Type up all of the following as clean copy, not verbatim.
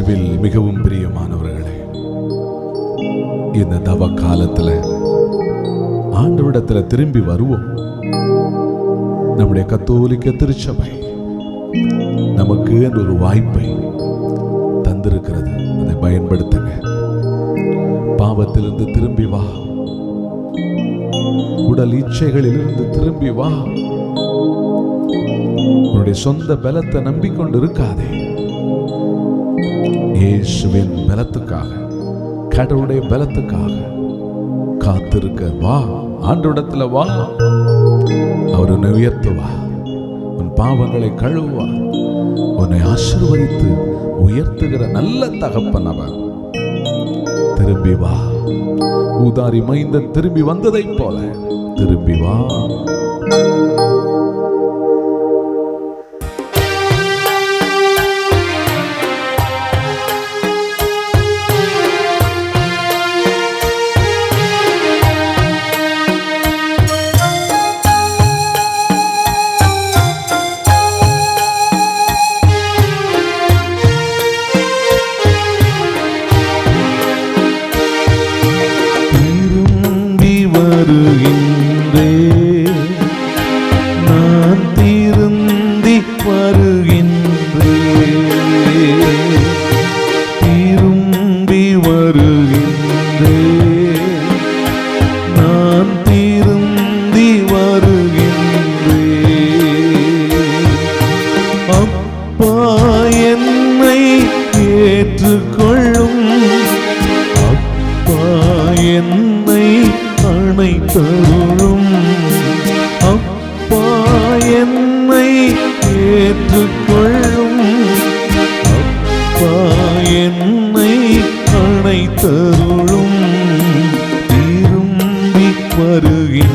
கிறிஸ்துவில் மிகவும் பிரியமானவர்களே, இந்த தவ காலத்துல ஆண்டவரிடத்துல திரும்பி வருவோம். நம்முடைய கத்தோலிக்க திருச்சபை நமக்கு ஒரு வாய்ப்பை தந்திருக்கிறது. அதை பயன்படுத்துங்க. பாவத்திலிருந்து திரும்பி வா, உடல் இச்சைகளிலிருந்து திரும்பி வா. உன்னுடைய சொந்த பலத்தை நம்பிக்கொண்டு இருக்காதே. இயேசுவின் பலத்துக்காக, கடவுளுடைய பலத்துக்காக காத்திருக்க வா. ஆண்டவரிடத்துல வா. அவர் உன்னை உயர்த்துவா, உன் பாவங்களை கழுவா, உன்னை ஆசீர்வதித்து உயர்த்துகிற நல்ல தகப்பன் அவர். திரும்பி வா. ஊதாரி மைந்தன் திரும்பி வந்ததை போல திரும்பி வா. நான் திருந்தி வருகின்றேன். அப்பா என்னை ஏற்றுக்கொள்ளும். அப்பா என்னை அணைத்தருளும். அப்பா என்னை ஏற்றுக்கொள்ளும். அப்பா என்னை அணைத்தருளும். திரும்பி வருகின்றேன்.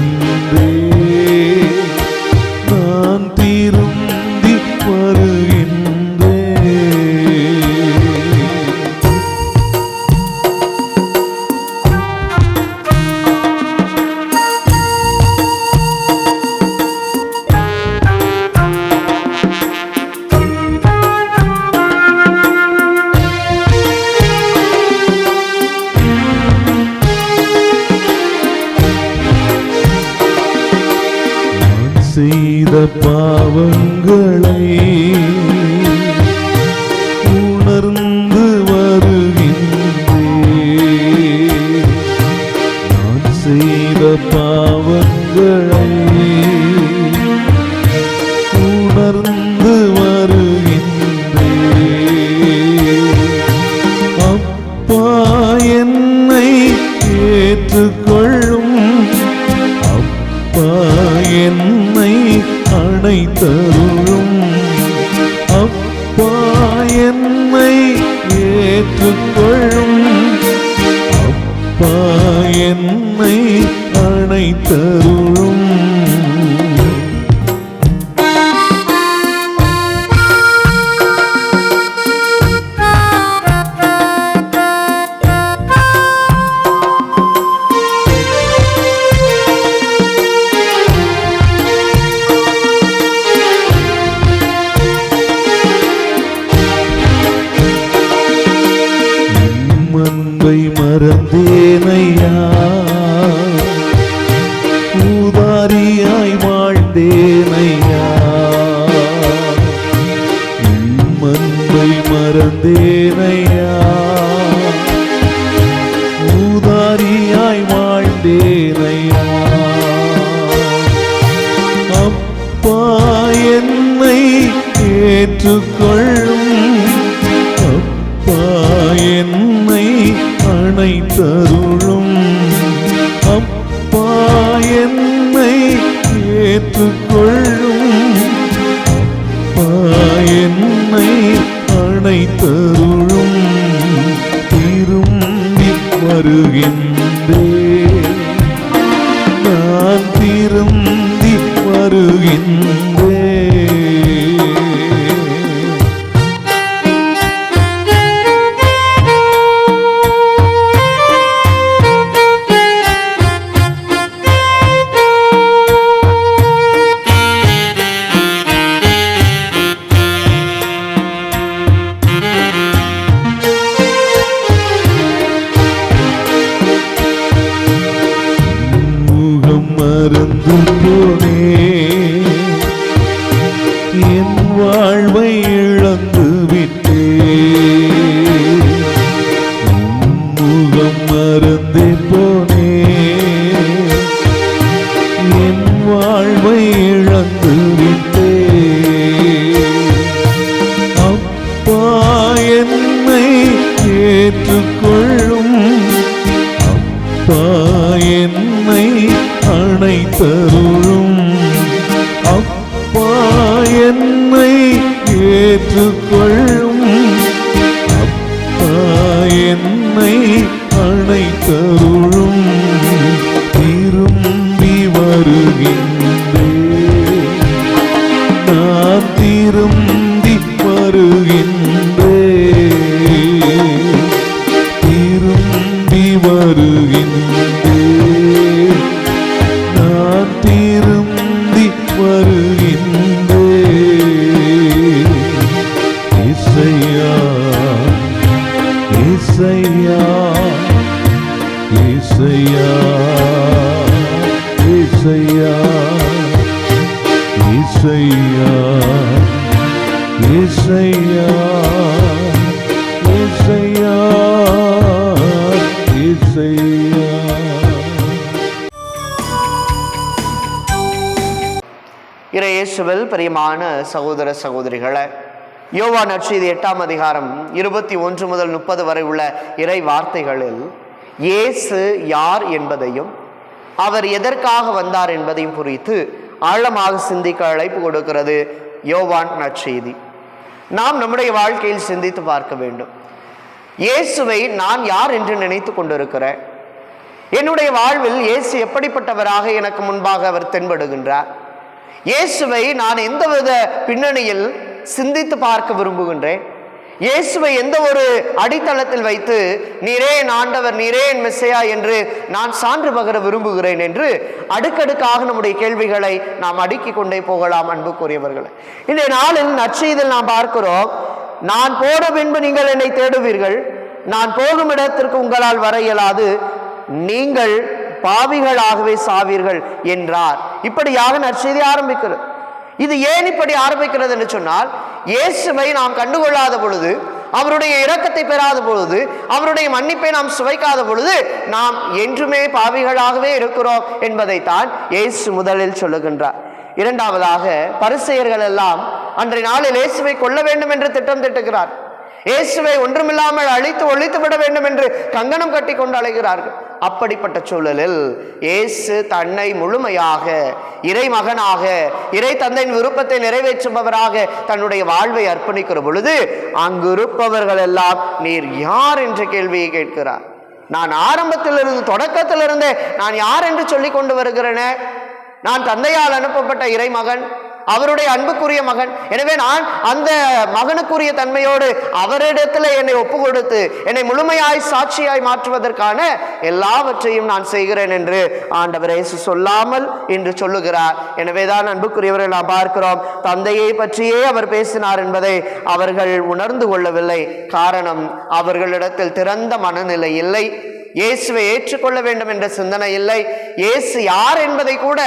நான் திரும்பி வருகின்றேன். செய்த பாவங்களை உணர்ந்து வருகின்றேன். நான் செய்த பாவங்களை உணர்ந்து வருகின்றேன். அப்பா என்னை ஏற்றுக்கொள்ளும். அப்பா என்னை அணைத்தருளும். அப்பா என்னை ஏற்றுக்கொள்ளும். அப்பா என்னை அணைத்தருளும். அன்பை மறந்தேனையா, ஊதாரியாய் வாழ்ந்தேனையா. அன்பை மறந்தேனையா, ஊதாரியாய் வாழ்ந்தேனையா. அப்பா என்னை ஏற்றுக்கொள்ளும். அப்பா என்னை அணைத்தருளும். அப்பா என்னை ஏற்றுக்கொள்ளும். அப்பா என்னை அணைத்தருளும். திரும்பி வருகின்றேன். நான் திரும்பி வருகின்றேன். ஏற்றுக்கொள்ளும் அப்பா என்னை அணைத்தருளும் திரும்பி வருகின்றேன் நான் திரும்பி வருகின்றேன் திரும்பி வருகின்றேன் நான் திரும்பி வருகின்றேன் இசையா இசையா இசையா இசையா இசையா இசையா இசையா இசையா. இயேசுவில் பிரியமான சகோதர சகோதரிகளே, யோவான் நற்செய்தி 8ஆம் அதிகாரம் 21 முதல் 30 வரை உள்ள இறை வார்த்தைகளில் இயேசு யார் என்பதையும் அவர் எதற்காக வந்தார் என்பதையும் குறித்து ஆழமாக சிந்திக்க அழைப்பு கொடுக்கிறது யோவான் நற்செய்தி. நாம் நம்முடைய வாழ்க்கையில் சிந்தித்து பார்க்க வேண்டும். இயேசுவை நான் யார் என்று நினைத்து கொண்டிருக்கிறேன்? என்னுடைய வாழ்வில் இயேசு எப்படிப்பட்டவராக எனக்கு முன்பாக அவர் தென்படுகின்றார்? இயேசுவை நான் எந்தவித பின்னணியில் சிந்தித்து பார்க்க விரும்புகின்றேன்? இயேசுவை எந்த ஒரு அடித்தளத்தில் வைத்து நீரே என் ஆண்டவர், நீரே என் மெஸ்ஸியா என்று நான் சான்று பகர விரும்புகிறேன் என்று அடுக்கடுக்காக நம்முடைய கேள்விகளை நாம் அடுக்கிக் கொண்டே போகலாம். அன்புக்குரியவர்களே, இன்றைய நாளில் நற்செய்தியில் நாம் பார்க்கிறோம், நான் போன பின்பு நீங்கள் என்னை தேடுவீர்கள், நான் போகும் இடத்திற்கு உங்களால் வர இயலாது, நீங்கள் பாவிகளாகவே சாவீர்கள் என்றார். இப்படியாக நற்செய்தி ஆரம்பிக்கிறது. இது ஏன் இப்படி ஆரம்பிக்கிறது என்று சொன்னால், இயேசுவை நாம் கண்டுகொள்ளாத பொழுது, அவருடைய இரக்கத்தை பெறாத பொழுது, அவருடைய மன்னிப்பை நாம் சுவைக்காத பொழுது நாம் என்றுமே பாவிகளாகவே இருக்கிறோம் என்பதைத்தான் இயேசு முதலில் சொல்லுகின்றார். இரண்டாவதாக, பரிசேயர்கள் எல்லாம் அன்றைய நாளில் இயேசுவை கொல்ல வேண்டும் என்று திட்டம் திட்டுகிறார். இயேசுவை ஒன்றுமில்லாமல் அழித்து ஒழித்து விட வேண்டும் என்று கங்கணம் கட்டி கொண்டு அழைகிறார்கள். அப்படிப்பட்ட சூழலில் இயேசு தன்னை முழுமையாக இறை மகனாக, இறை தந்தையின் விருப்பத்தை நிறைவேற்றுபவராக தன்னுடைய வாழ்வை அர்ப்பணிக்கிற பொழுது அங்கு இருப்பவர்கள் எல்லாம் நீர் யார் என்ற கேள்வியை கேட்கிறார். நான் ஆரம்பத்திலிருந்து, தொடக்கத்திலிருந்தே நான் யார் என்று சொல்லிக் கொண்டு வருகிறேனே, நான் தந்தையால் அனுப்பப்பட்ட இறை மகன், அவருடைய அன்புக்குரிய மகன். எனவே நான் அந்த மகனுக்குரிய தன்மையோடு அவரிடத்தில் என்னை ஒப்பு கொடுத்து என்னை முழுமையாய் சாட்சியாய் மாற்றுவதற்கான எல்லாவற்றையும் நான் செய்கிறேன் என்று ஆண்டவர் இயேசு சொல்லாமல் இன்று சொல்லுகிறார். எனவேதான் அன்புக்குரியவரை நாம் பார்க்கிறோம், தந்தையை பற்றியே அவர் பேசினார் என்பதை அவர்கள் உணர்ந்து கொள்ளவில்லை. காரணம், அவர்களிடத்தில் திறந்த மனநிலை இல்லை, இயேசுவை ஏற்றுக்கொள்ள வேண்டும் என்ற சிந்தனை இல்லை, இயேசு யார் என்பதை கூட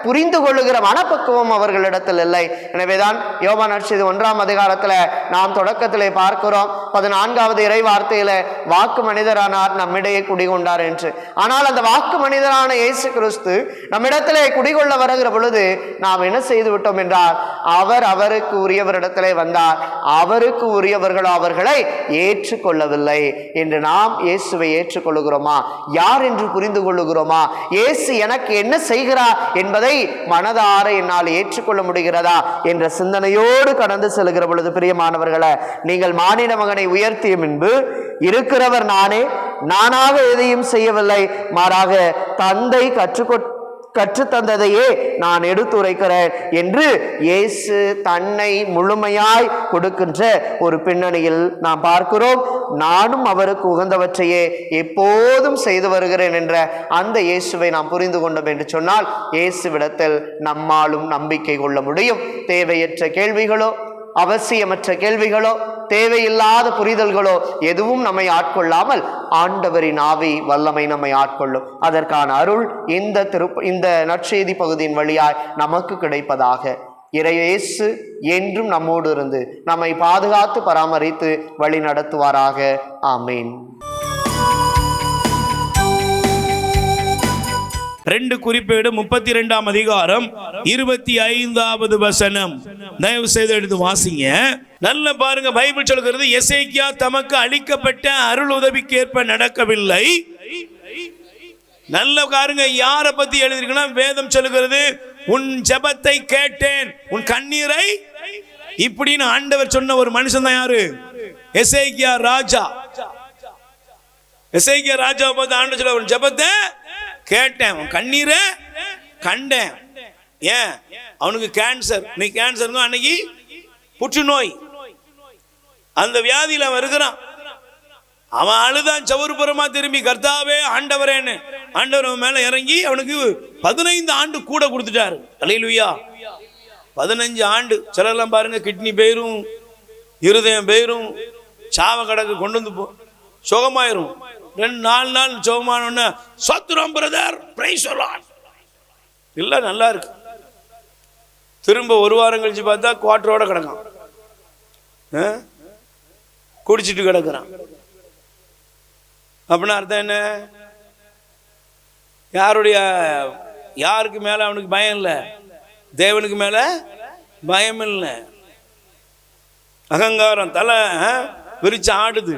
புரிந்து கொள்ளுகிற மனப்பக்குவம் அவர்களிடத்தில் இல்லை. எனவேதான் யோவான் நற்செய்தி 1ஆம் அதிகாரத்தில் நாம் தொடக்கத்திலே பார்க்கிறோம், 14வது இறை வார்த்தையில வாக்கு மனிதரானார், நம்மிடையே குடிகொண்டார் என்று. ஆனால் அந்த வாக்கு மனிதரான இயேசு கிறிஸ்து நம்மிடத்திலே குடிகொள்ள வருகிற பொழுது நாம் என்ன செய்து விட்டோம் என்றால், அவருக்கு உரியவரிடத்திலே வந்தார், அவருக்கு உரியவர்களோ அவர்களை ஏற்றுக்கொள்ளவில்லை. என்று நாம் இயேசுவை ஏற்றுக்கொள்ளுகிறோமா? யார் என்று புரிந்து கொள்ளுகிறோமா? இயேசு எனக்கு என்ன செய்கிறார் என்பதை மனதார என்னால் ஏற்றுக்கொள்ள முடிகிறதா என்ற சிந்தனையோடு கடந்து செல்கிற பொழுது, பிரியமானவர்களே, நீங்கள் மானிட மகனை உயர்த்திய முன்பு இருக்கிறவர் நானே, நானாக எதையும் செய்யவில்லை, மாறாக தந்தை கற்றுத்தந்ததையே நான் எடுத்துரைக்கிறேன் என்று இயேசு தன்னை முழுமையாய் கொடுக்கின்ற ஒரு பின்னணியில் நாம் பார்க்கிறோம். நானும் அவருக்கு உகந்தவற்றையே எப்போதும் செய்து வருகிறேன் என்ற அந்த இயேசுவை நாம் புரிந்து கொண்டோம் என்று சொன்னால், இயேசுவிடத்தில் நம்மாலும் நம்பிக்கை கொள்ள முடியும். தேவையற்ற கேள்விகளோ, அவசியமற்ற கேள்விகளோ, தேவையில்லாத புரிதல்களோ எதுவும் நம்மை ஆட்கொள்ளாமல் ஆண்டவரின் ஆவி வல்லமை நம்மை ஆட்கொள்ளும். அதற்கான அருள் இந்த நற்செய்தி பகுதியின் வழியாய் நமக்கு கிடைப்பதாக. இறையேசு என்றும் நம்மோடு இருந்து நம்மை பாதுகாத்து பராமரித்து வழி நடத்துவாராக. ஆமீன். 2 குறிப்பேடு 32ஆம் அதிகாரம் 25வது வசனம். தயவு செய்து எடுத்து வாசிங்க. நல்ல பாருங்க, பைபிள் சொல்கிறது, எசேக்கியா தமக்கு அளிக்கப்பட்ட அருள் உதவிக்கேற்ப நடக்கவில்லை. நல்ல பாருங்க, யாரை பத்தி எழுதிருக்குன்னா, வேதம் சொல்லுகிறது, உன் ஜெபத்தை கேட்டேன், உன் கண்ணீரை இப்படின்னு ஆண்டவர் சொன்ன ஒரு மனுஷன் தான் யாரு? எசேக்கியா ராஜா. எசேக்கியா ராஜாவை பார்த்து ஆண்டவர் சொல்ல, ஒரு ஜெபத்தை கேட்டேன், கண்ணீரை கண்டேன். ஏன்? அவனுக்கு கேன்சர். நீ கேன்சர் அன்னைக்கு புற்றுநோய், அந்த வியாதியில அவன் இருக்கிறான். அவன் அழுதான் சவுறுபுறமா திரும்பி, கர்த்தாவே ஆண்டவரேன்னு. ஆண்டவர் அவன் மேல இறங்கி அவனுக்கு 15 ஆண்டு கூட கொடுத்துட்டாரு. அல்லேலூயா. 15 ஆண்டு. சிலர்லாம் பாருங்க கிட்னி போயிரும், இருதயம் போயிரும், சாவ கடக்கு கொண்டு வந்து சுகமாயிரும். 2-4 நாள் சுகமான சத்துரம் பிரதர் பிரைஸ் இல்ல, நல்லா இருக்கு. திரும்ப 1 வாரம் கழிச்சு பார்த்தா குவார்டரோட கிடக்கான், குடிச்சிட்டு கிடக்குறான். அப்படின்னா அர்த்தம் என்ன? யாருக்கு மேல அவனுக்கு பயம் இல்லை, தேவனுக்கு மேல பயம் இல்லை. அகங்காரம் தலை விரிச்சு ஆடுது.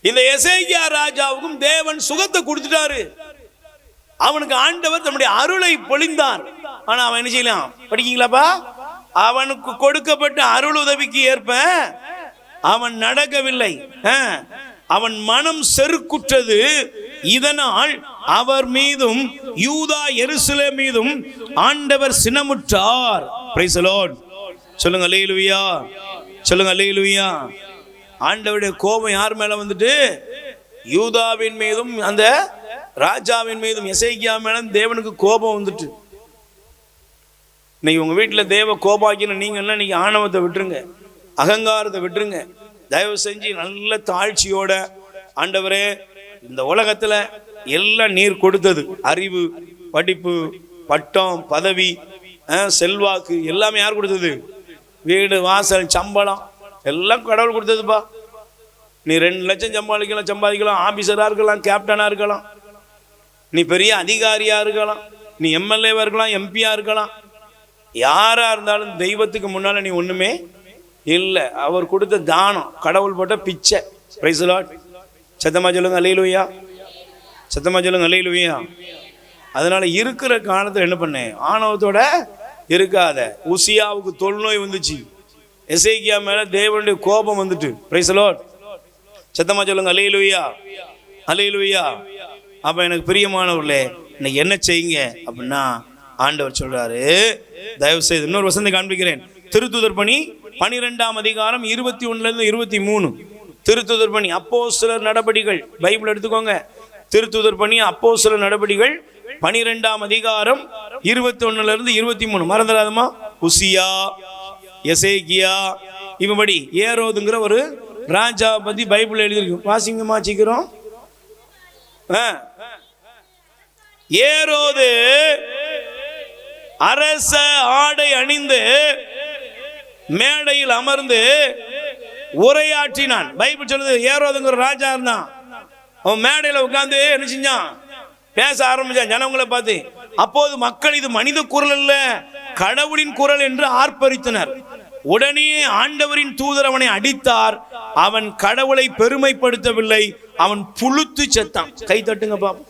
இந்த எசேக்கியா ராஜாவுக்கும் தேவன் சுகத்தை கொடுத்துட்டாரு. அவனுக்கு ஆண்டவர் தம்முடைய அருளை பொழிந்தார். ஆனா அவன் என்ன செய்யலாம்? படிக்கீங்களாப்பா? அவனுக்கு கொடுக்கப்பட்ட அருள் உதவிக்கு ஏற்ப அவன் நடக்கவில்லை. அவன் மனம் செருக்குற்றது. இதனால் அவர் மீதும் யூதா எருசலேம் மீதும் ஆண்டவர் சினமுற்றார். Praise the Lord. சொல்லுங்க அல்லேலூயா, சொல்லுங்க அல்லேலூயா. ஆண்டவருடைய கோபம் யார் மேல வந்துட்டு? யூதாவின் மீதும் அந்த ராஜாவின் மீதும், எசேக்கியா மேல தேவனுக்கு கோபம் வந்துட்டு. இன்னைக்கு உங்க வீட்டில் தேவ கோபாக்கின்னு நீங்க என்ன, இன்னைக்கு ஆணவத்தை விட்டுருங்க, அகங்காரத்தை விட்டுருங்க. தயவு செஞ்சு நல்ல தாழ்ச்சியோட, ஆண்டவரே இந்த உலகத்துல எல்லாம் நீர் கொடுத்தது, அறிவு, படிப்பு, பட்டம், பதவி, செல்வாக்கு எல்லாமே யார் கொடுத்தது? வீடு, வாசல், சம்பளம் எல்லாம் கடவுள் கொடுத்ததுப்பா. நீ 2 லட்சம் சம்பாதிக்கலாம், ஆபீசரா இருக்கலாம், கேப்டனா இருக்கலாம், நீ பெரிய அதிகாரியா இருக்கலாம், நீ எம்எல்ஏவா இருக்கலாம், எம்பியா இருக்கலாம். யாரா இருந்தாலும் தெய்வத்துக்கு முன்னால நீ ஒண்ணுமே இல்லை. அவர் கொடுத்த தானம், கடவுள் போட்ட பிச்சை. Praise the Lord. சத்தமா சொல்லுங்க அல்லேலூயா, சத்தமா சொல்லுங்க அல்லேலூயா. அதனால இருக்கிற காலத்துல என்ன பண்ண, ஆணவத்தோட இருக்காத. உசியாவுக்கு தொழுநோய் வந்துச்சு, எசேக்கியா மேல தேவனுடைய கோபம் வந்துட்டு. Praise the Lord. சத்தமா சொல்லுங்க அல்லேலூயா, அல்லேலூயா. அப்ப எனக்கு பிரியமானவர்களே, இன்னைக்கு என்ன செய்யுங்க அப்படின்னா, ஆண்டவர் சொல்றாரு, தயவு செய்து இன்னொரு வசனத்தை காண்பிக்கிறேன். திருத்துதர் பணி 12ஆம் அதிகாரம் 21 - 23. திருத்துதர் பணி, அப்போஸ்தலர் நடபடிகள், பைபிள் எடுத்துக்கோங்க. திருத்துதர் பணி, அப்போஸ்தலர் நடபடிகள் 12ஆம் அதிகாரம் 21 - 23. மறந்துடாதமா? உசியா, எசேக்கியா, இவன்படி ஏரோதுங்கிற ஒரு ராஜா பத்தி பைபிள் எழுதியிருக்கு. வாசிங்கம்மா சீக்கிரம். ஏரோது அரச ஆடை அணிந்து மேடையில் அமர்ந்து உரையாற்றினான். பைபிள் சொல்லுது ஏரோதுங்கிற ராஜா இருந்தான். அவன் மேடையில் உட்கார்ந்து என்ன செஞ்சான்? பேச ஆரம்பிச்சான் ஜனங்களை பார்த்து. அப்போது மக்கள் இது மனித குரல் அல்ல, கடவுளின் குரல் என்று ஆர்ப்பரித்தனர். உடனே ஆண்டவரின் தூதர் அவனை அடித்தார். அவன் கடவுளை பெருமைப்படுத்தவில்லை, அவன் புழுத்து செத்தான். கை தட்டுங்க பாப்போம்,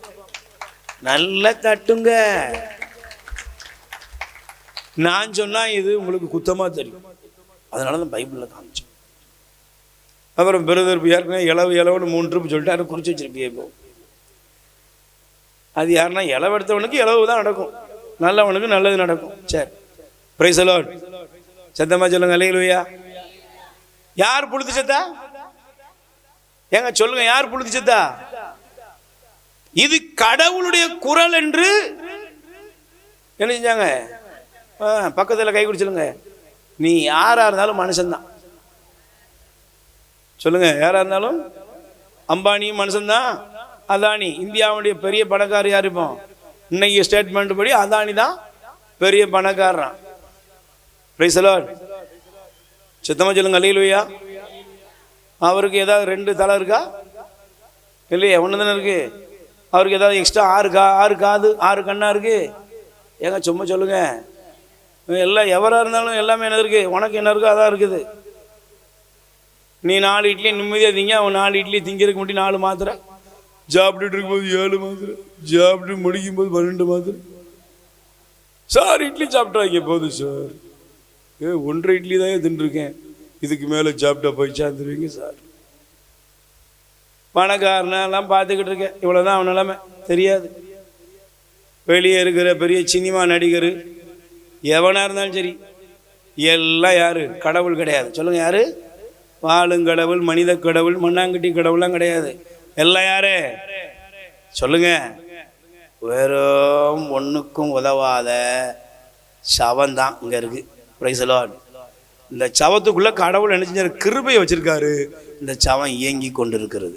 நல்ல தட்டுங்க. நான் சொன்னா இது உங்களுக்கு குத்தமா தெரியும், அதனாலதான் பைபிள்ல காமிச்சேன். அப்புறம் பிரதர் ஏற்கனவே இளவுன்னு 3 ட்ரிப் சொல்லிட்டு குறிச்சு வச்சிருப்பியே. இப்போ அது யாருன்னா, இளவெடுத்தவனுக்கு இளவு தான் நடக்கும், நல்லவனுக்கு நல்லது நடக்கும். சரி, பிரைஸ் தி லார்ட். சத்தமா சொல்லுங்க அல்லேலூயா. யார் புழுத்து செத்தா? ஏங்க சொல்லுங்க, யார் புழுத்து செத்தா? இது கடவுளுடைய குரல் என்று என்ன செஞ்சாங்க? பக்கத்தில் கை குடிச்சலுங்க. நீ யாரா இருந்தாலும் மனுஷன்தான். சொல்லுங்க, யாரா இருந்தாலும். அம்பானியும் மனுஷன்தான், அதானி இந்தியாவுடைய பெரிய பணக்காரர் யார்? இப்போ இன்னைக்கு ஸ்டேட்மெண்ட் படி அதானி தான் பெரிய பணக்காரன். Praise the Lord. சுத்தமா சொல்லுங்க அல்லேலூயா. அவருக்கு ஏதாவது 2 தலை இருக்கா? இல்லையே, 1 தானே இருக்கு. அவருக்கு ஏதாவது எக்ஸ்ட்ரா 6 காது 6 கண்ணா இருக்கு? ஏங்க சும்மா சொல்லுங்க. எல்லாம் எவராக இருந்தாலும் எல்லாமே என்ன இருக்கு? உனக்கு என்ன இருக்கோ அதான் இருக்குது. நீ 4 இட்லி நிம்மதியாக திங்க, அவன் 4 இட்லி திங்கிறதுக்கு மட்டும் 4 மாத்திரை, சாப்பிட்டுட்டு இருக்கும்போது 7 மாத்திரை, சாப்பிட்டு முடிக்கும் போது 12 மாத்திரை. சார் இட்லி சாப்பிட்றாங்க போதும் சார், 1.5 இட்லி தான் தின்றுருக்கேன், இதுக்கு மேலே சாப்பிட்டா போய் சேர்ந்துருவீங்க சார். பணக்காரனெல்லாம் பார்த்துக்கிட்டு இருக்கேன், இவ்வளோதான் அவன் நிலைமை தெரியாது. வெளியே இருக்கிற பெரிய சினிமா நடிகர் எவனாக இருந்தாலும் சரி, எல்லாம் யார்? கடவுள் கிடையாது. சொல்லுங்கள், யார்? வாழுங்கடவுள், மனித கடவுள், மண்ணாங்கட்டி கடவுள்லாம் கிடையாது. எல்லாம் யாரு? சொல்லுங்க. வெறும் ஒன்றுக்கும் உதவாத சவந்தான் இங்கே இருக்குது. Praise the Lord. இந்த சவத்துக்குள்ளே கடவுள் என்ன செஞ்சார்? கிருபையை வச்சுருக்காரு. இந்த சவம் இயங்கி கொண்டு இருக்கிறது.